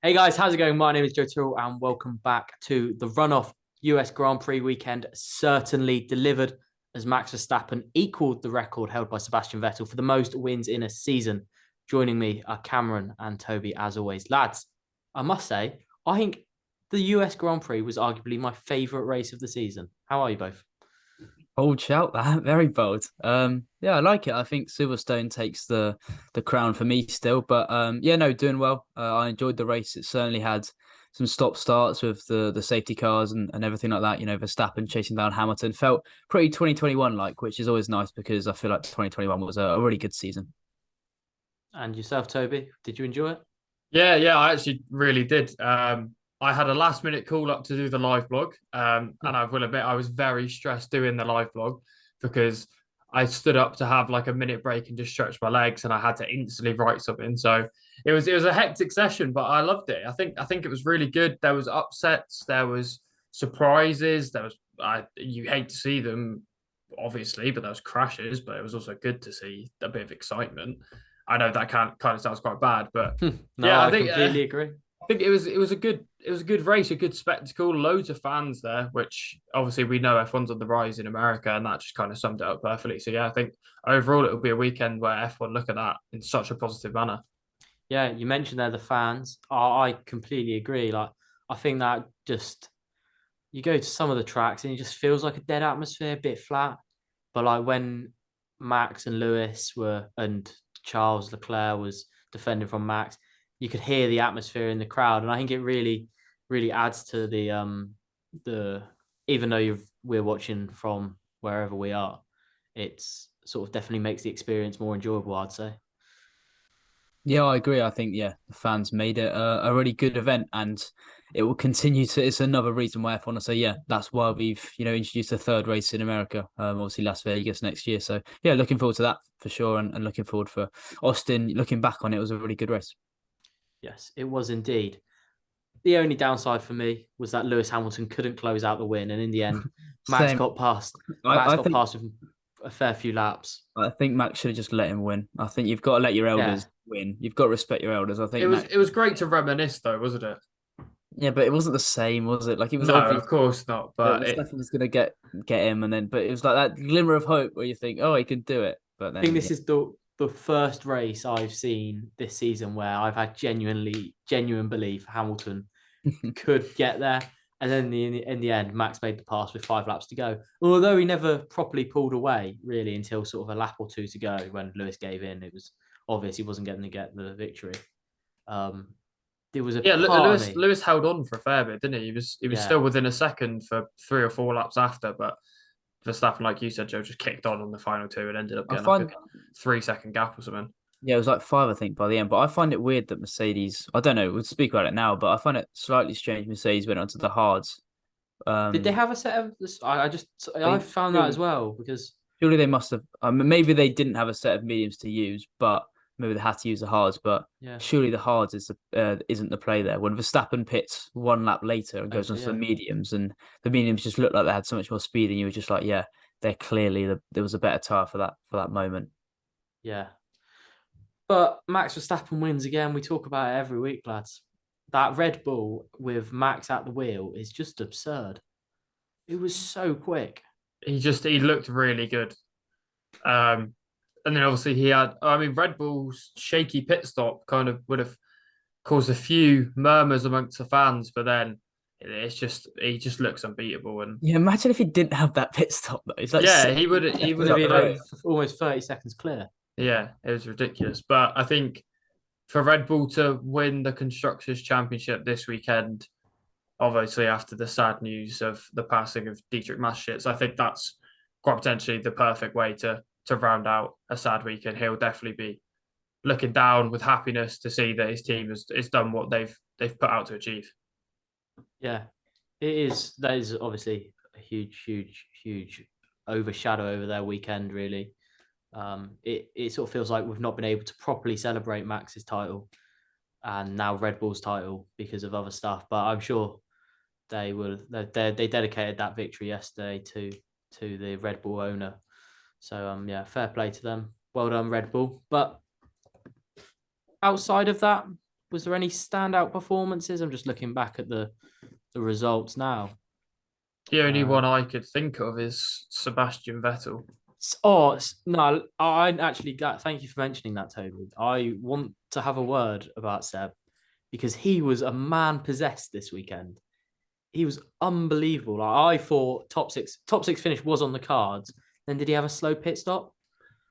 Hey guys, how's it going? My name is Joe Tyrrell and welcome back to the runoff US Grand Prix weekend. Certainly delivered as Max Verstappen equaled the record held by Sebastian Vettel for the most wins in a season. Joining me are Cameron and Toby as always. Lads, I must say, I think the US Grand Prix was arguably my favourite race of the season. How are you both? Bold shout that, very bold. Yeah, I like it. I think Silverstone takes the crown for me still, but yeah, no, doing well. I enjoyed the race. It certainly had some stop starts with the safety cars and everything like that. Verstappen chasing down Hamilton felt pretty 2021 like, which is always nice because I feel like 2021 was a really good season. And yourself, Toby, did you enjoy it? Yeah, I actually really did. I had a last minute call up to do the live blog, and I will admit I was very stressed doing the live blog because I stood up to have like a minute break and just stretch my legs, and I had to instantly write something. So it was a hectic session, but I loved it. I think it was really good. There was upsets, there was surprises, you hate to see them, obviously, but there was crashes, but it was also good to see a bit of excitement. I know that kind of sounds quite bad, but No, yeah, I completely agree. I think it was a good race, a good spectacle, loads of fans there, which obviously we know F1's on the rise in America, and that just kind of summed it up perfectly. So yeah, I think overall it will be a weekend where F1 look at that in such a positive manner. Yeah, you mentioned there the fans. I completely agree. Like, I think that just you go to some of the tracks and it just feels like a dead atmosphere, a bit flat. But like when Max and Lewis were and Charles Leclerc was defending from Max, you could hear the atmosphere in the crowd, and I think it really adds to the even though we're watching from wherever we are, it's sort of definitely makes the experience more enjoyable, I'd say. Yeah, I agree. I think the fans made it a really good event, and it will continue to. It's another reason why I want to say that's why we've introduced a third race in America. Obviously Las Vegas next year. So yeah, looking forward to that for sure, and looking forward for Austin. Looking back on it, was a really good race. Yes, it was indeed. The only downside for me was that Lewis Hamilton couldn't close out the win, and in the end, Max Same. got past. Max I, I got think past with a fair few laps. I think Max should have just let him win. I think you've got to let your Yeah, elders win. You've got to respect your elders. I It think was Max. it was great to reminisce though, wasn't it? Yeah, but it wasn't the same, was it? Like it was No, obvious of course not. that But it Verstappen was gonna get him, and then but it was like that glimmer of hope where you think, oh, he can do it. But I think then this is the first race I've seen this season where I've had genuine belief Hamilton could get there. And then in the end, Max made the pass with 5 laps to go. Although he never properly pulled away, really, until sort of a lap or two to go when Lewis gave in. It was obvious he wasn't going to get the victory. Um, there was a Yeah, part of Lewis me, Lewis held on for a fair bit, didn't he? He was yeah. still within a second for 3 or 4 laps after, but Verstappen, like you said, Joe, just kicked on the final two and ended up I getting like a find 3 second gap or something. it was like five, I think, by the end. But I find it weird that Mercedes. I don't know. We'll speak about it now, but I find it slightly strange. Mercedes went onto the hards. Did they Um, have a set of this? I they found that as surely, well because surely they must have. Maybe they didn't have a set of mediums to use, but maybe they had to use the hards. But yeah, surely the hards isn't the play there. When Verstappen pits one lap later and goes later, onto the yeah, mediums, and the mediums just looked like they had so much more speed, and you were just like, yeah, they're clearly there was a better tire for that moment. yeah. But Max Verstappen wins again. We talk about it every week, lads. That Red Bull with Max at the wheel is just absurd. It was so quick. He looked really good. Um, and then obviously I mean, Red Bull's shaky pit stop kind of would have caused a few murmurs amongst the fans, but then he just looks unbeatable. And Yeah, imagine if he didn't have that pit stop though. It's like yeah, six he Would would seconds have have up been the like road. blown. almost 30 seconds clear. Yeah, it was ridiculous. But I think for Red Bull to win the Constructors' Championship this weekend, obviously after the sad news of the passing of Dietrich Mateschitz, I think that's quite potentially the perfect way to round out a sad weekend. He'll definitely be looking down with happiness to see that his team has done what they've put out to achieve. Yeah, it is. That is obviously a huge overshadow over their weekend, really. It sort of feels like we've not been able to properly celebrate Max's title and now Red Bull's title because of other stuff. But I'm sure they dedicated that victory yesterday to the Red Bull owner. So yeah, fair play to them. Well done, Red Bull. But outside of that, was there any standout performances? I'm just looking back at the results now. The only one I could think of is Sebastian Vettel. Oh no! I actually thank you for mentioning that, Toby. I want to have a word about Seb because he was a man possessed this weekend. He was unbelievable. Like, I thought top six finish was on the cards. Then did he have a slow pit stop?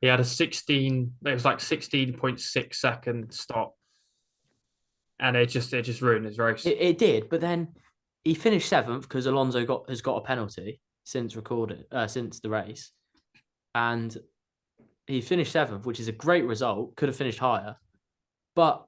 He had a 16.6 second stop, and it just ruined his race. It did, but then he finished 7th because Alonso has got a penalty since the race, and he finished 7th, which is a great result. Could have finished higher, but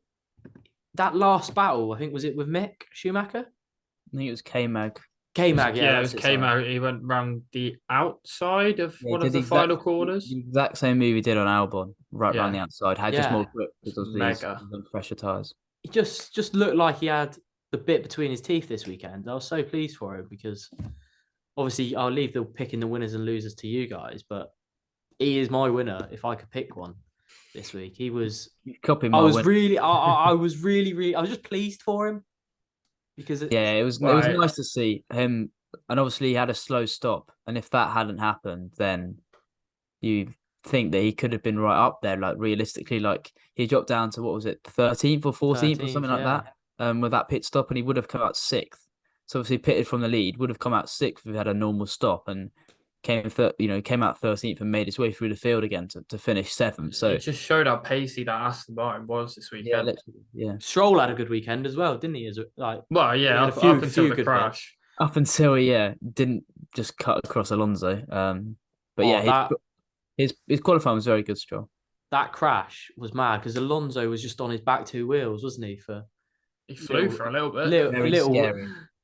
that last battle, I think, was it with Mick Schumacher? I think it was K-Mag. K-Mag, yeah, it was K-Mag. He went round the outside of one of the final corners. The exact same move he did on Albon, right round the outside. Had just more grip because of these fresher tyres. He just looked like he had the bit between his teeth this weekend. I was so pleased for him because obviously I'll leave the picking the winners and losers to you guys, but he is my winner if I could pick one this week. He was. I was just pleased for him because it was nice to see him, and obviously he had a slow stop, and if that hadn't happened, then you think that he could have been right up there. Like realistically, like he dropped down to what was it, 13th or 14th or something like that, with that pit stop, and he would have come out 6th. So obviously pitted from the lead, would have come out 6th if he had a normal stop, and came out 13th and made his way through the field again to finish 7th. So it just showed how pacey that Aston Martin was this weekend. Yeah. Stroll had a good weekend as well, didn't he? Up until the crash. Up until didn't just cut across Alonso. His qualifying was very good, Stroll. That crash was mad because Alonso was just on his back 2 wheels, wasn't he? He flew for a little bit.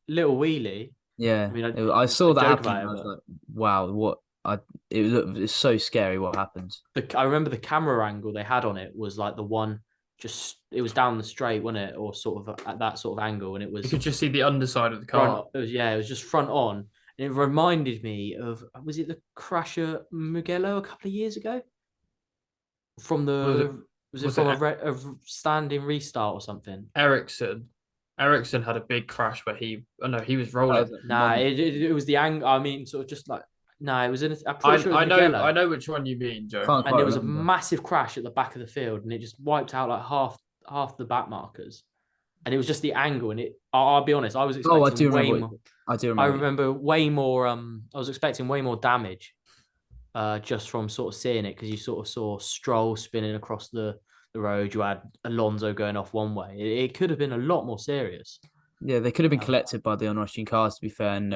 Little wheelie. Yeah, I mean, I saw that happen. I was like, "Wow, it's so scary what happened." I remember the camera angle they had on it was like the one it was down the straight, wasn't it, or sort of at that sort of angle, and it was. You could just see the underside of the car. It was just front on, and it reminded me of was it the crash at Mugello a couple of years ago? From the was it from a standing restart or something? Ericsson had a big crash where he was rolling. It was the angle. I mean, sort of just like it was in. I know which one you mean, Joe. And there was a massive crash at the back of the field, and it just wiped out like half the back markers, and it was just the angle. And I'll be honest, I was expecting way more. I do remember. I remember way more. I was expecting way more damage, just from sort of seeing it because you sort of saw Stroll spinning across the road. You had Alonso going off one way. It could have been a lot more serious. Yeah, they could have been collected by the onrushing cars, to be fair. And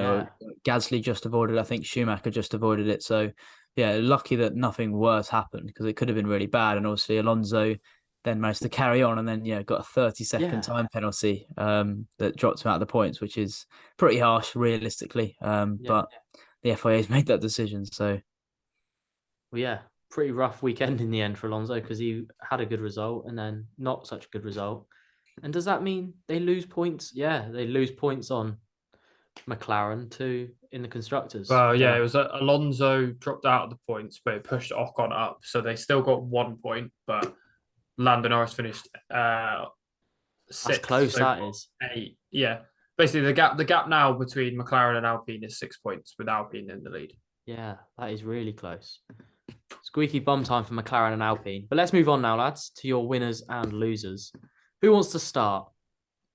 Gasly just avoided it. I think Schumacher just avoided it. So, yeah, lucky that nothing worse happened because it could have been really bad. And obviously, Alonso then managed to carry on and then, got a 30-second time penalty that dropped him out of the points, which is pretty harsh, realistically. But the FIA's made that decision. So, well, yeah. Pretty rough weekend in the end for Alonso because he had a good result and then not such a good result. And does that mean they lose points? Yeah, they lose points on McLaren too in the constructors. Well, it was Alonso dropped out of the points, but it pushed Ocon up, so they still got 1 point. But Lando Norris finished 6th. That's close. So that is 8. Yeah, basically the gap now between McLaren and Alpine is 6 points with Alpine in the lead. Yeah, that is really close. Squeaky bum time for McLaren and Alpine. But let's move on now, lads, to your winners and losers. Who wants to start?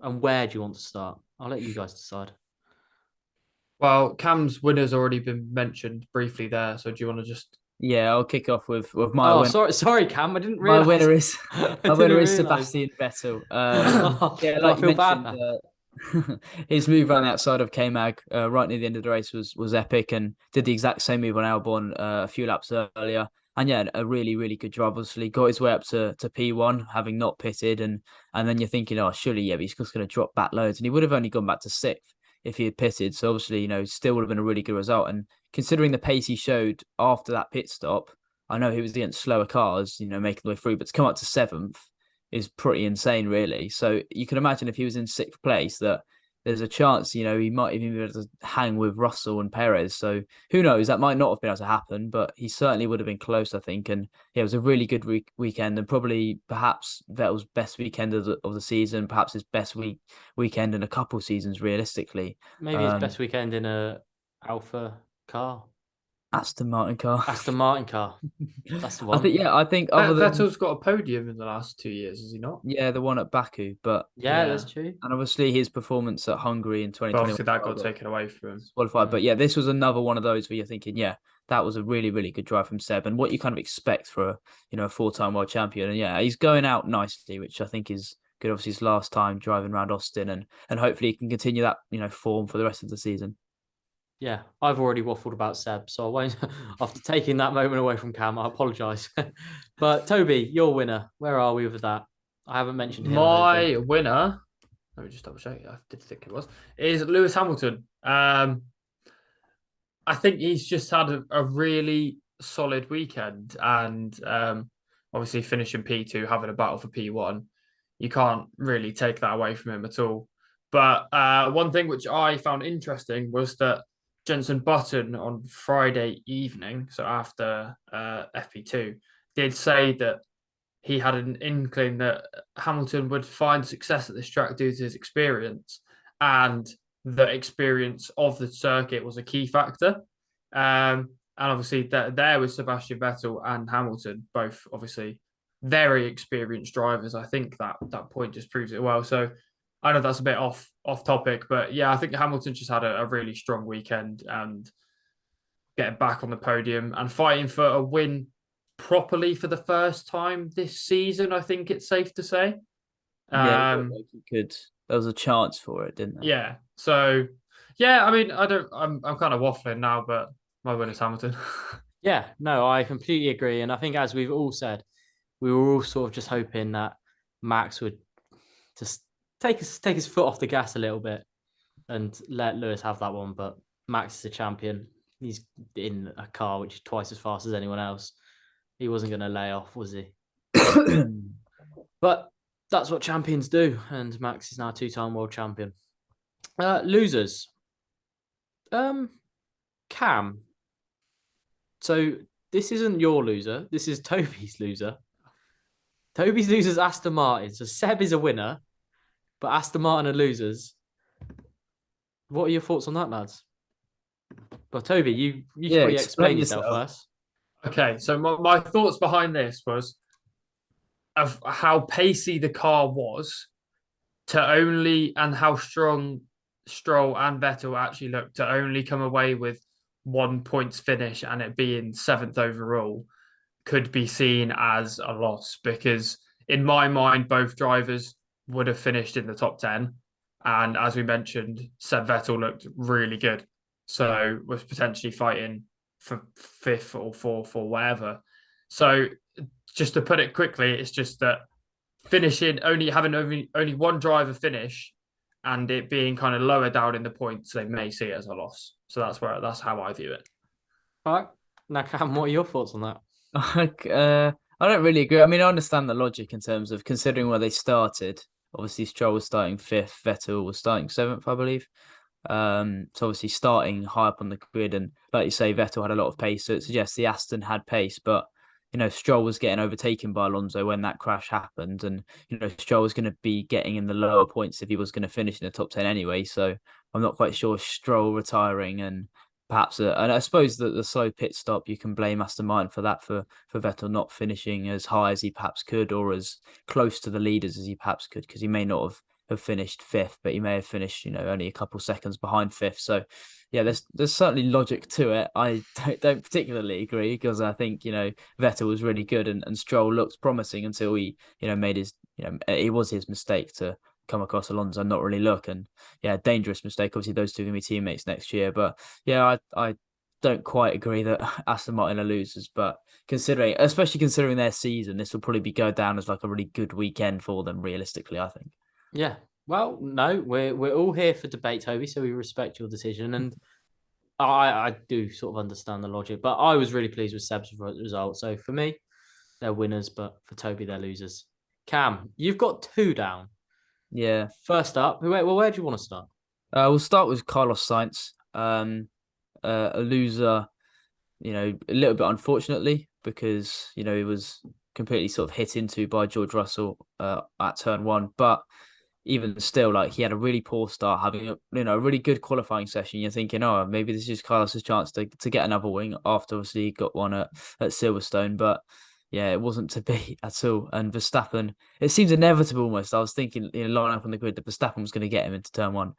And where do you want to start? I'll let you guys decide. Well, Cam's winner's already been mentioned briefly there. So do you want to just... Yeah, I'll kick off with my win. Sorry, Cam. I didn't realize. My winner is Sebastian Vettel. Like you mentioned, his move around the outside of K-Mag right near the end of the race was epic and did the exact same move on Albon a few laps earlier. And a really, really good job. Obviously, got his way up to P1, having not pitted. And then you're thinking, surely, he's just going to drop back loads. And he would have only gone back to 6th if he had pitted. So obviously, still would have been a really good result. And considering the pace he showed after that pit stop, I know he was against slower cars, making the way through, but to come up to 7th is pretty insane, really. So you can imagine if he was in 6th place that there's a chance, he might even be able to hang with Russell and Perez. So who knows? That might not have been able to happen, but he certainly would have been close, I think. And yeah, it was a really good weekend, and probably perhaps Vettel's best weekend of the season, perhaps his best weekend in a couple seasons, realistically. Maybe his best weekend in a Alpha car, Aston Martin car. Aston Martin car. That's the I one. think, yeah, I think other than Vettel's got a podium in the last 2 years, has he not? the one at Baku, but Yeah, Yeah. that's true. and obviously his performance at Hungary in But 2021 obviously that got taken away from him. qualified. But yeah, this was another one of those where you're thinking, yeah, that was a really, really good drive from Seb, and what you kind of expect for a four-time world champion. And yeah, he's going out nicely, which I think is good. Obviously, his last time driving around Austin, and hopefully he can continue that form for the rest of the season. Yeah, I've already waffled about Seb, so I won't. After taking that moment away from Cam, I apologise. But Toby, your winner. Where are we with that? I haven't mentioned him. My winner, let me just double check. I did think it was, is Lewis Hamilton. I think he's just had a really solid weekend, and obviously finishing P2, having a battle for P1, you can't really take that away from him at all. But one thing which I found interesting was that Jenson Button on Friday evening, so after FP2, did say that he had an inkling that Hamilton would find success at this track due to his experience, and the experience of the circuit was a key factor. And obviously there was Sebastian Vettel and Hamilton, both obviously very experienced drivers. I think that point just proves it well. So I know that's a bit off topic, but yeah, I think Hamilton just had a really strong weekend and getting back on the podium and fighting for a win properly for the first time this season. I think it's safe to say. Yeah, like he could. There was a chance for it, didn't there? Yeah. So yeah, I mean, I'm kind of waffling now, but my winner's Hamilton. Yeah, no, I completely agree. And I think, as we've all said, we were all sort of just hoping that Max would just take his foot off the gas a little bit and let Lewis have that one. But Max is a champion. He's in a car which is twice as fast as anyone else. He wasn't going to lay off, was he? But that's what champions do. And Max is now two-time world champion. Losers. Cam. So this isn't your loser. This is Toby's loser. Toby's loser's Aston Martin. So Seb is a winner, but Aston Martin are losers. What are your thoughts on that, lads? Well, Toby, you should probably explain yourself first. Okay, so my thoughts behind this was of how pacey the car was and how strong Stroll and Vettel actually looked to only come away with 1 points finish and it being 7th overall could be seen as a loss, because in my mind, both drivers would have finished in the top 10. And as we mentioned, Seb Vettel looked really good. So was potentially fighting for 5th or 4th or whatever. So just to put it quickly, it's just that having only one driver finish and it being kind of lower down in the points, they may see it as a loss. So that's how I view it. All right. Now, Cam, what are your thoughts on that? I don't really agree. I mean, I understand the logic in terms of considering where they started. Obviously, Stroll was starting 5th, Vettel was starting 7th, I believe. So obviously starting high up on the grid, and like you say, Vettel had a lot of pace, so it suggests the Aston had pace, but Stroll was getting overtaken by Alonso when that crash happened, and Stroll was going to be getting in the lower points if he was going to finish in the top 10 anyway. So I'm not quite sure Stroll retiring and perhaps, and I suppose that the slow pit stop, you can blame Aston Martin for that, for Vettel not finishing as high as he perhaps could, or as close to the leaders as he perhaps could, because he may not have finished 5th, but he may have finished, only a couple seconds behind 5th. So yeah, there's certainly logic to it. I don't particularly agree, because I think, Vettel was really good and Stroll looked promising until he, made his, it was his mistake to come across Alonso and not really look. And yeah, dangerous mistake. Obviously, those two are going to be teammates next year. But yeah, I don't quite agree that Aston Martin are losers. But especially considering their season, this will probably go down as like a really good weekend for them, realistically, I think. Yeah. Well, no, we're all here for debate, Toby, so we respect your decision. And I do sort of understand the logic, but I was really pleased with Seb's result. So for me, they're winners, but for Toby, they're losers. Cam, you've got 2 down. Yeah. First up, where do you want to start? We'll start with Carlos Sainz. A loser, a little bit unfortunately because he was completely sort of hit into by George Russell at turn one, but even still, like he had a really poor start, having a really good qualifying session. You're thinking, oh, maybe this is Carlos's chance to get another wing after obviously he got one at Silverstone, but yeah, it wasn't to be at all. And Verstappen, it seems inevitable almost. I was thinking, line up on the grid that Verstappen was going to get him into turn one,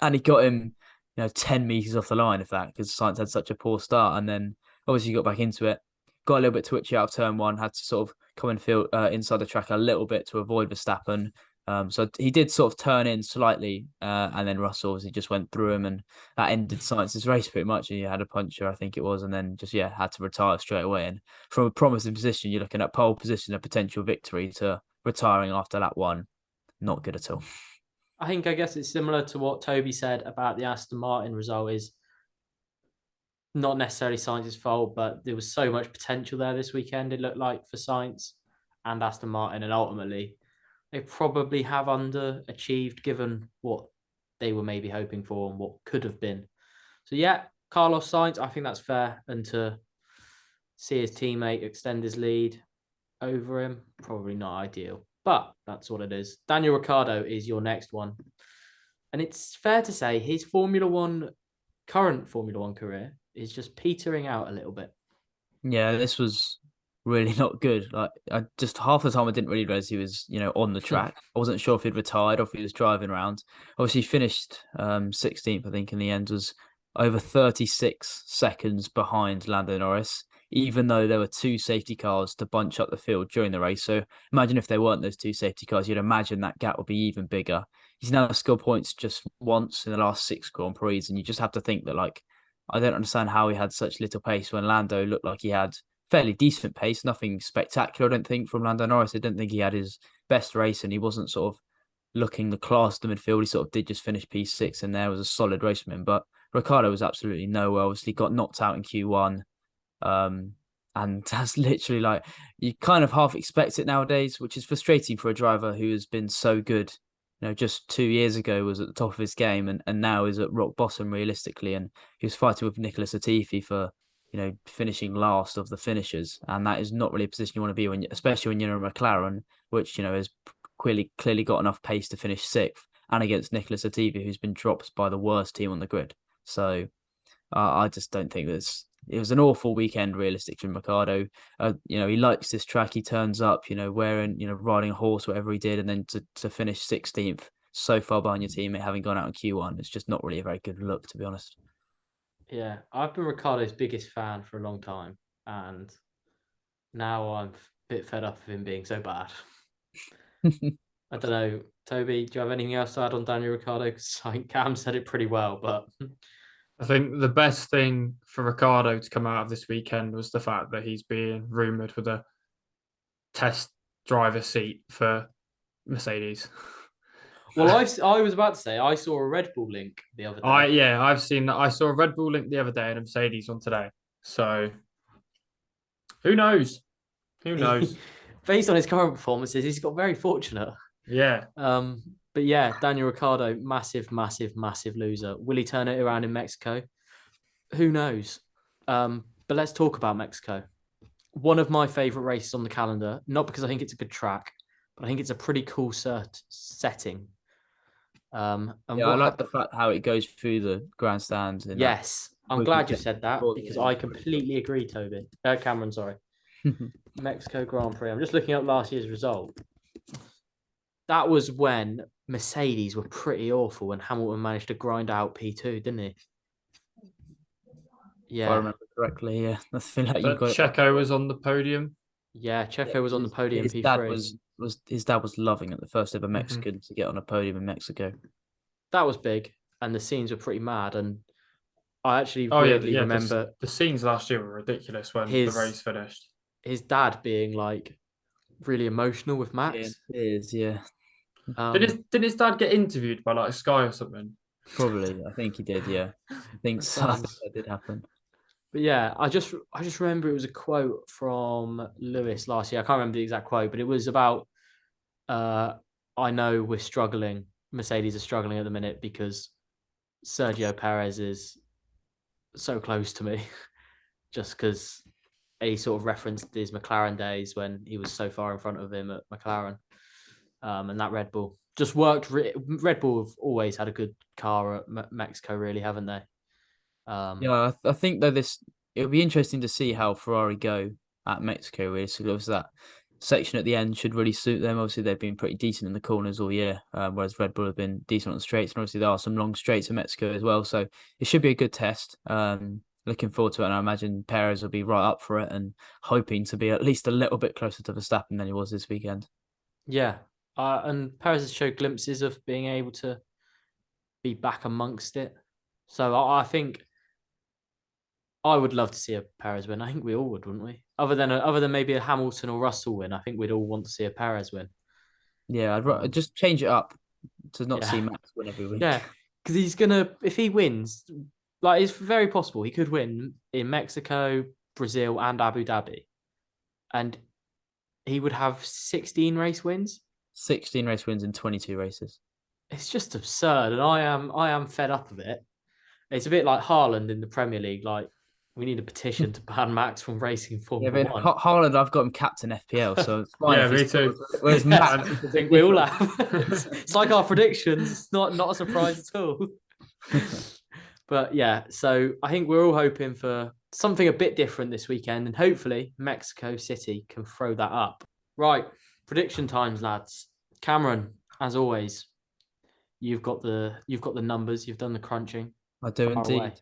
and he got him, 10 meters off the line, if that, because Sainz had such a poor start, and then obviously got back into it, got a little bit twitchy out of turn one, had to sort of come and feel inside the track a little bit to avoid Verstappen. So he did sort of turn in slightly, and then Russell obviously just went through him, and that ended Sainz's race pretty much. And he had a puncher, I think it was, and then just had to retire straight away. And from a promising position, you're looking at pole position, a potential victory, to retiring after lap one, not good at all. I guess it's similar to what Toby said about the Aston Martin result. Is not necessarily Sainz's fault, but there was so much potential there this weekend. It looked like for Sainz and Aston Martin, and ultimately they probably have underachieved given what they were maybe hoping for and what could have been. So Carlos Sainz, I think that's fair, and to see his teammate extend his lead over him, probably not ideal, but that's what it is. Daniel Ricciardo is your next one, and it's fair to say his current Formula One career is just petering out a little bit. Yeah, this was really not good. Like, I just half the time I didn't really realize he was, on the track. I wasn't sure if he'd retired or if he was driving around. Obviously, he finished 16th, I think, in the end, was over 36 seconds behind Lando Norris, even though there were two safety cars to bunch up the field during the race. So imagine if there weren't those two safety cars, you'd imagine that gap would be even bigger. He's now scored points just once in the last 6 Grand Prix, and you just have to think that, like, I don't understand how he had such little pace when Lando looked like he had fairly decent pace, nothing spectacular, I don't think, from Lando Norris. I don't think he had his best race, and he wasn't sort of looking the class of the midfield. He sort of did just finish P6, and there was a solid race from him. But Ricciardo was absolutely nowhere. Obviously, got knocked out in Q1. And that's literally like, you kind of half expect it nowadays, which is frustrating for a driver who has been so good. Just 2 years ago was at the top of his game, and now is at rock bottom realistically. And he was fighting with Nicholas Latifi for, finishing last of the finishers, and that is not really a position you want to be when, especially when you're a McLaren, which has clearly got enough pace to finish 6th, and against Nicholas Latifi, who's been dropped by the worst team on the grid. So I just don't think it was an awful weekend, realistic from Ricciardo. He likes this track. He turns up, wearing, riding a horse, whatever he did, and then to finish 16th, so far behind your teammate, having gone out in Q1, it's just not really a very good look, to be honest. Yeah, I've been Ricciardo's biggest fan for a long time, and now I'm a bit fed up of him being so bad. I don't know, Toby, do you have anything else to add on Daniel Ricciardo? Because I think Cam said it pretty well, but I think the best thing for Ricciardo to come out of this weekend was the fact that he's being rumoured with a test driver seat for Mercedes. Well, I was about to say I saw a Red Bull link the other day. I've seen that. I saw a Red Bull link the other day and a Mercedes one today. So who knows? Who knows? Based on his current performances, he's got very fortunate. Yeah. But yeah, Daniel Ricciardo, massive, massive, massive loser. Will he turn it around in Mexico? Who knows? But let's talk about Mexico. One of my favorite races on the calendar, not because I think it's a good track, but I think it's a pretty cool setting. I like the fact how it goes through the grandstands. Yes, I'm glad you said that because I completely agree, Toby. Cameron, sorry. Mexico Grand Prix. I'm just looking up last year's result. That was when Mercedes were pretty awful and Hamilton managed to grind out P2, didn't he? Yeah. If I remember correctly, yeah. I feel like you got Checo was on the podium. Yeah, Checo was on the podium. His dad was loving it, the first ever Mexican to get on a podium in Mexico. That was big, and the scenes were pretty mad. And I actually remember the scenes last year were ridiculous when the race finished. His dad being like really emotional with Max. Yeah. Did his dad get interviewed by like Sky or something? Probably, I think he did. Yeah, I think so. I think that did happen. But yeah, I just remember it was a quote from Lewis last year. I can't remember the exact quote, but it was about, I know we're struggling. Mercedes are struggling at the minute because Sergio Perez is so close to me, just because he sort of referenced his McLaren days when he was so far in front of him at McLaren, and that Red Bull just worked. Red Bull have always had a good car at Mexico, really, haven't they? Yeah, I think though it'll be interesting to see how Ferrari go at Mexico. Really, so obviously that section at the end should really suit them. Obviously, they've been pretty decent in the corners all year, whereas Red Bull have been decent on the straights, and obviously there are some long straights in Mexico as well. So it should be a good test. Looking forward to it, and I imagine Perez will be right up for it, and hoping to be at least a little bit closer to Verstappen than he was this weekend. Yeah, and Perez has showed glimpses of being able to be back amongst it. So I think I would love to see a Perez win. I think we all would, wouldn't we? Other than maybe a Hamilton or Russell win, I think we'd all want to see a Perez win. Yeah, I'd just change it up to not see Yeah, Max win every week. yeah, because he's gonna if he wins, like it's very possible he could win in Mexico, Brazil, and Abu Dhabi, and he would have 16 race wins. 16 race wins in 22 races. It's just absurd, and I am fed up of it. It's a bit like Haaland in the Premier League. Like we need a petition to ban Max from racing Yeah, Formula but One. Haaland, I've got him captain FPL, so it's fine Yeah, if me he's too. Whereas Yes, Max, I think we all have. It's like our predictions. It's not a surprise at all. But yeah, so I think we're all hoping for something a bit different this weekend, and hopefully Mexico City can throw that up. Right, prediction times, lads. Cameron, as always, you've got the numbers. You've done the crunching. I do Far indeed. away.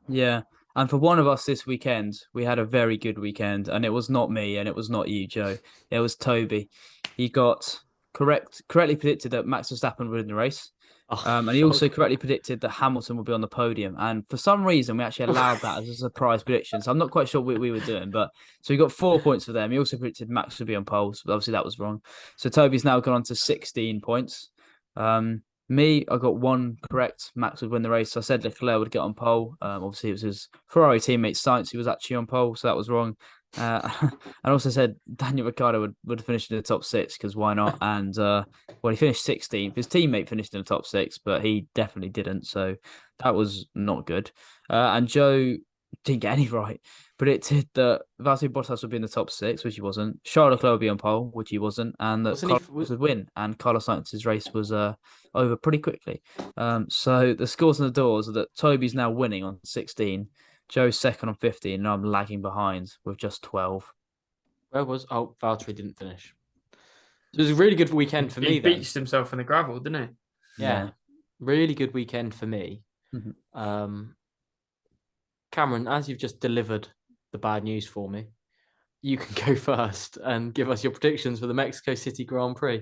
Yeah. And for one of us this weekend, we had a very good weekend, and it was not me and it was not you, Joe. It was Toby. He got correctly predicted that Max Verstappen would win the race. Oh, And he also correctly predicted that Hamilton would be on the podium. And for some reason, we actually allowed that as a surprise prediction. So I'm not quite sure what we were doing. But so he got 4 points for them. He also predicted Max would be on pole. So obviously that was wrong. So Toby's now gone on to 16 points. Me, I got one correct. Max would win the race. So I said Leclerc would get on pole. Obviously, it was his Ferrari teammate Sainz who was actually on pole. So that was wrong. And also said Daniel Ricciardo would finish in the top six because why not? And he finished 16th. His teammate finished in the top six, but he definitely didn't. So that was not good. And Joe didn't get any right. Predicted that Valtteri Bottas would be in the top six, which he wasn't. Charles Leclerc would be on pole, which he wasn't. And that Carlos would win. And Carlos Sainz's race was over pretty quickly. So the scores on the doors are that Toby's now winning on 16. Joe's second on 15, and I'm lagging behind with just 12. Where was Valtteri didn't finish. So it was a really good weekend for me. He beached himself in the gravel, didn't he? Yeah. Really good weekend for me. Mm-hmm. Cameron, as you've just delivered the bad news for me, you can go first and give us your predictions for the Mexico City Grand Prix.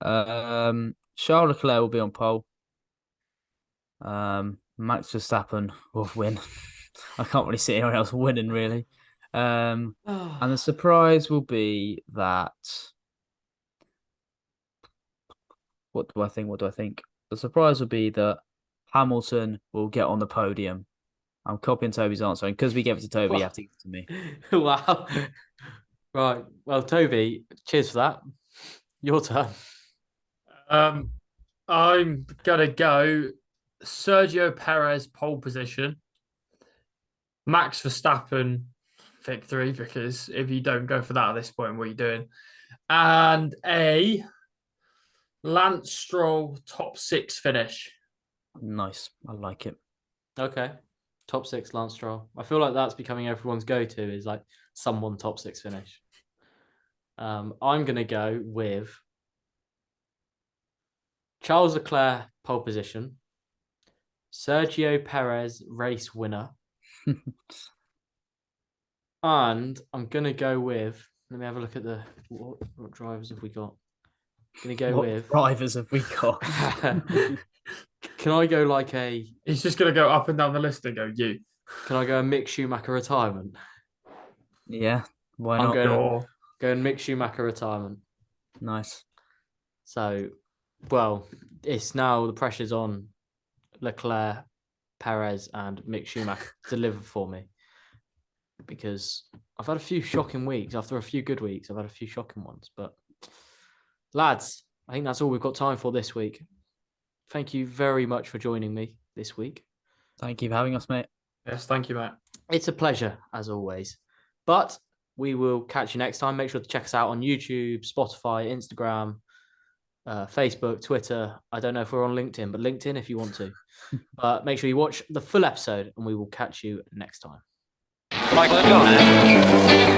Charles Leclerc will be on pole. Max Verstappen will win. I can't really see anyone else winning, really. And the surprise will be that. What do I think? The surprise will be that Hamilton will get on the podium. I'm copying Toby's answer, and because we gave it to Toby, you have to give it to me. Wow. Right. Well, Toby, cheers for that. Your turn. I'm gonna go Sergio Perez pole position, Max Verstappen victory, because if you don't go for that at this point, what are you doing? And a Lance Stroll top six finish. Nice. I like it. Okay. Top six Lance Stroll. I feel like that's becoming everyone's go-to is like someone top six finish. I'm going to go with Charles Leclerc pole position, Sergio Perez race winner, and I'm going to go with, let me have a look at what drivers have we got? I'm going to go with... drivers have we got? Can I go like a... He's just going to go up and down the list and go, you. Can I go a Mick Schumacher retirement? Yeah, why not? I'm going Mick Schumacher retirement. Nice. So, well, it's now the pressure's on Leclerc, Perez, and Mick Schumacher to deliver for me. Because I've had a few shocking weeks. After a few good weeks, I've had a few shocking ones. But, lads, I think that's all we've got time for this week. Thank you very much for joining me. this week. Thank you for having us, mate. Yes, thank you, mate. It's a pleasure, as always. But we will catch you next time. Make sure to check us out on YouTube, Spotify, Instagram, Facebook, Twitter. I don't know if we're on LinkedIn, but LinkedIn if you want to. But make sure you watch the full episode, and we will catch you next time. Michael, go on.